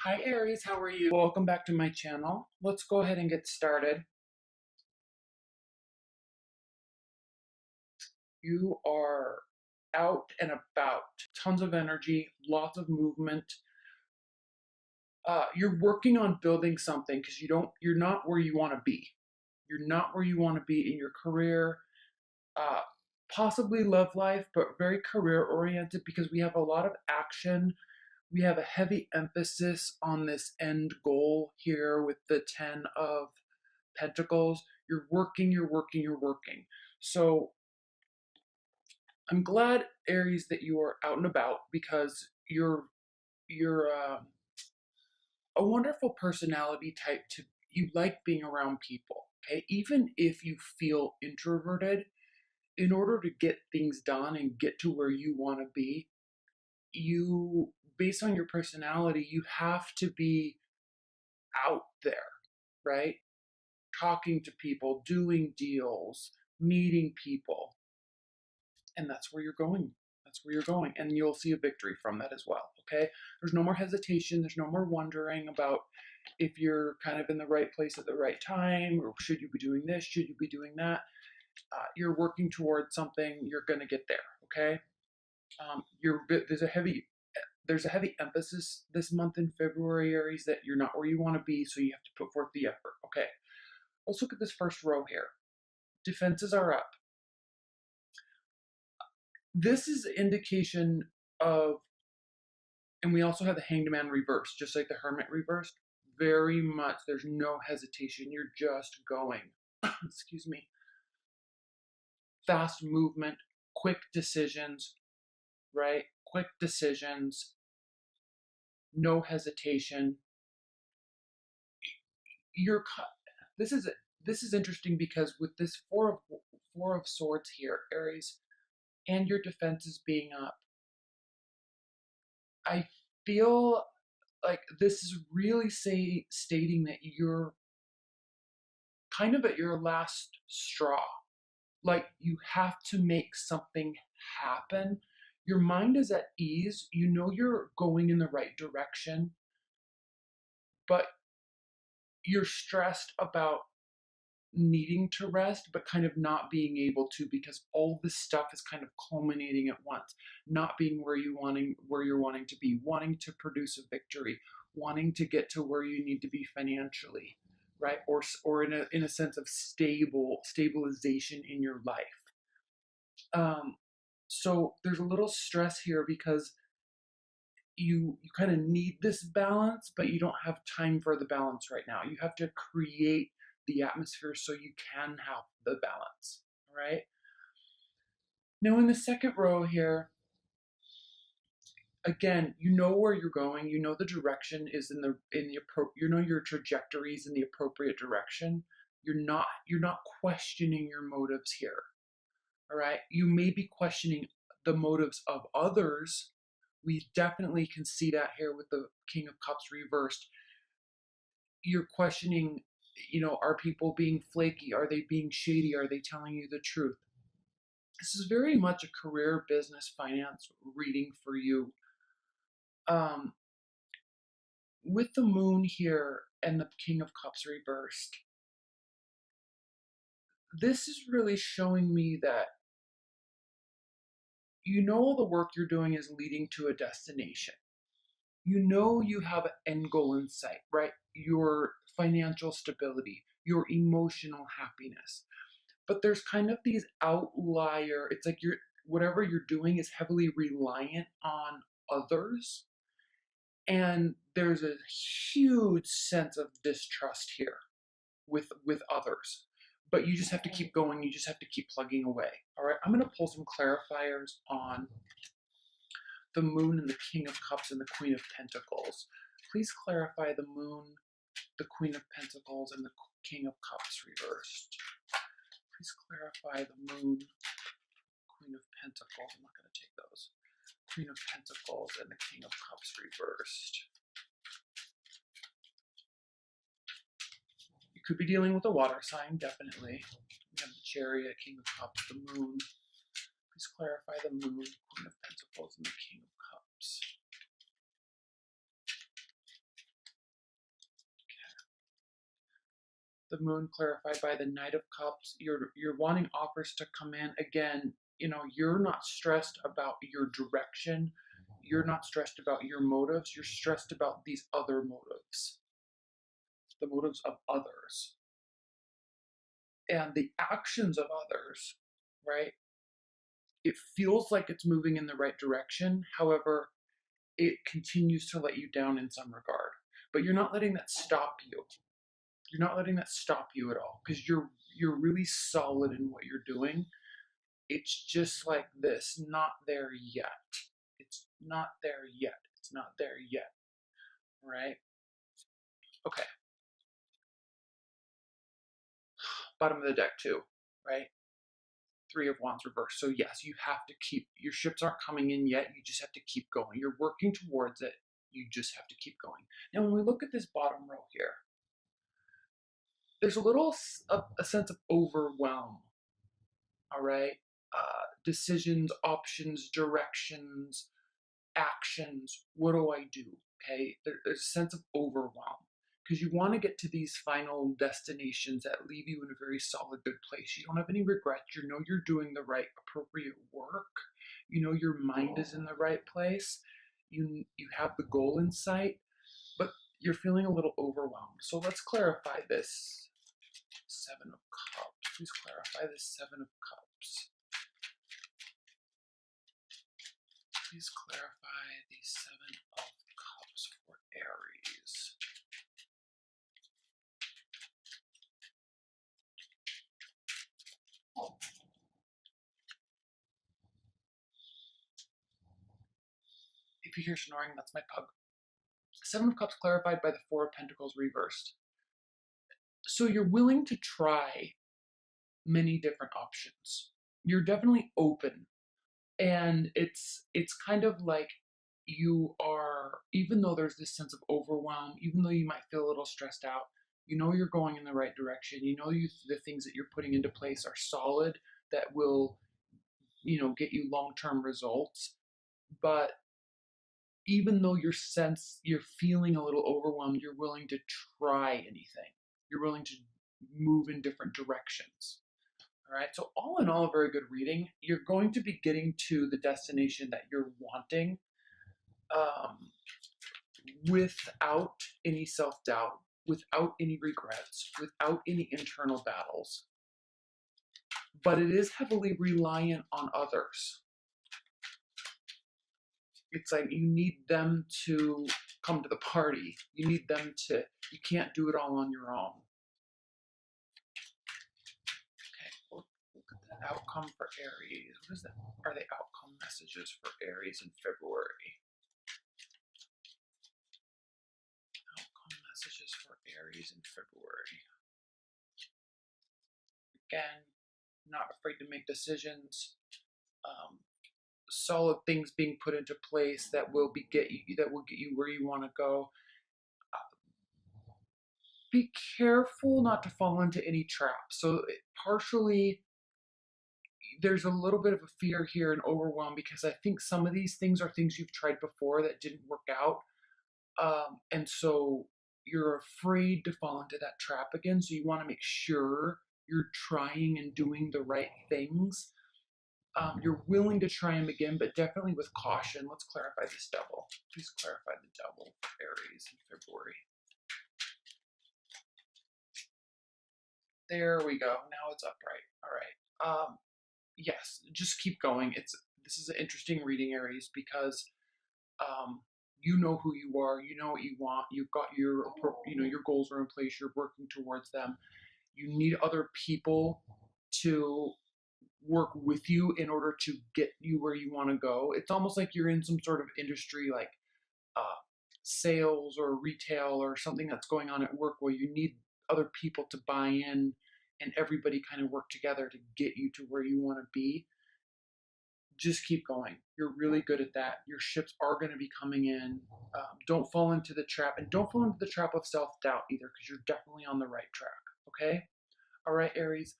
Hi Aries, how are you? Welcome back to my channel. Let's go ahead and get started. You are out and about, tons of energy, lots of movement. You're working on building something because you're not where you want to be. You're not where you want to be in your career, uh, possibly love life, but very career oriented because we have a lot of action. We have a heavy emphasis on this end goal here with the 10 of Pentacles. You're working, you're working, you're working. So I'm glad, Aries, that you are out and about because you're a wonderful personality type. You like being around people. Okay, even if you feel introverted, in order to get things done and get to where you want to be, you, based on your personality, you have to be out there, right? Talking to people, doing deals, meeting people. And that's where you're going. That's where you're going. And you'll see a victory from that as well. Okay. There's no more hesitation. There's no more wondering about if you're kind of in the right place at the right time, or should you be doing this? Should you be doing that? You're working towards something. You're going to get there. Okay. There's a heavy emphasis this month in February, Aries, that you're not where you want to be, so you have to put forth the effort. Okay. Let's look at this first row here. Defenses are up. This is indication of, and we also have the Hanged Man reversed, just like the Hermit reversed. Very much, there's no hesitation. You're just going. Excuse me. Fast movement, quick decisions, right? Quick decisions, no hesitation. You're. This is interesting because with this four of Swords here, Aries, and your defenses being up, I feel like this is really stating that you're kind of at your last straw. Like you have to make something happen. Your mind is at ease. You know you're going in the right direction, but you're stressed about needing to rest, but kind of not being able to because all this stuff is kind of culminating at once. Not being where you're wanting to be, wanting to produce a victory, wanting to get to where you need to be financially, right? Or in a sense of stabilization in your life. So there's a little stress here because you kind of need this balance, but you don't have time for the balance right now. You have to create the atmosphere so you can have the balance. All right. Now in the second row here, again, you know where you're going. You know the direction is you know your trajectory is in the appropriate direction. You're not questioning your motives here. All right. You may be questioning the motives of others. We definitely can see that here with the King of Cups reversed. You're questioning, are people being flaky? Are they being shady? Are they telling you the truth? This is very much a career, business, finance reading for you. With the Moon here and the King of Cups reversed, this is really showing me that all the work you're doing is leading to a destination. You have an end goal in sight, right? Your financial stability, your emotional happiness. But there's kind of these outlier, it's like whatever you're doing is heavily reliant on others. And there's a huge sense of distrust here with others. But you just have to keep going, you just have to keep plugging away. All right, I'm gonna pull some clarifiers on the Moon and the King of Cups and the Queen of Pentacles. Please clarify the Moon, the Queen of Pentacles, and the King of Cups reversed. Please clarify the Moon, Queen of Pentacles. I'm not going to take those. Queen of Pentacles and the King of Cups reversed. You could be dealing with a water sign, definitely. We have the Chariot, King of Cups, the Moon. Please clarify the Moon, Queen of Pentacles, and the King of Cups. The moon clarified by the Knight of Cups. You're wanting offers to come in. Again, you know, you're not stressed about your direction. You're not stressed about your motives. You're stressed about these other motives, the motives of others, and the actions of others, right? It feels like it's moving in the right direction. However, it continues to let you down in some regard. But you're not letting that stop you. You're not letting that stop you at all, because you're really solid in what you're doing. It's just like this, not there yet. It's not there yet. It's not there yet. Right? Okay. Bottom of the deck too, right? Three of Wands reversed. So yes, you have to keep, your ships aren't coming in yet. You just have to keep going. You're working towards it. You just have to keep going. Now, when we look at this bottom row here, there's a little, a sense of overwhelm. All right. Decisions, options, directions, actions. What do I do? Okay. There's a sense of overwhelm, because you want to get to these final destinations that leave you in a very solid, good place. You don't have any regrets. You know you're doing the right, appropriate work. You know your mind is in the right place. You have the goal in sight, but you're feeling a little overwhelmed. So let's clarify this. Seven of Cups. Please clarify this Seven of Cups. Please clarify the Seven of Cups for Aries. If you hear snoring, that's my pug. Seven of Cups clarified by the Four of Pentacles reversed. So you're willing to try many different options. You're definitely open. And it's kind of like you are, even though there's this sense of overwhelm, even though you might feel a little stressed out, you know you're going in the right direction. You know the things that you're putting into place are solid, that will, you know, get you long-term results. But even though you're feeling a little overwhelmed, you're willing to try anything. You're willing to move in different directions. All right. So all in all, a very good reading. You're going to be getting to the destination that you're wanting, without any self-doubt, without any regrets, without any internal battles. But it is heavily reliant on others. It's like you need them to come to the party. You need them to, you can't do it all on your own. Okay, look at the outcome for Aries. What is that? Are the outcome messages for Aries in February? Outcome messages for Aries in February. Again, not afraid to make decisions. Solid things being put into place that will get you where you want to go. Be careful not to fall into any traps. So partially, there's a little bit of a fear here and overwhelm, because I think some of these things are things you've tried before that didn't work out, and so you're afraid to fall into that trap again. So you want to make sure you're trying and doing the right things. You're willing to try them again, but definitely with caution. Let's clarify this Devil. Please clarify the Devil for Aries in February. There we go. Now it's upright. All right. Yes, just keep going. This is an interesting reading, Aries, because you know who you are. You know what you want. You've got your goals are in place. You're working towards them. You need other people to work with you in order to get you where you want to go. It's almost like you're in some sort of industry, like sales or retail or something that's going on at work, where you need other people to buy in and everybody kind of work together to get you to where you want to be. Just keep going. You're really good at that. Your ships are going to be coming in. Don't fall into the trap, and don't fall into the trap of self-doubt either, because you're definitely on the right track. Okay? All right, Aries.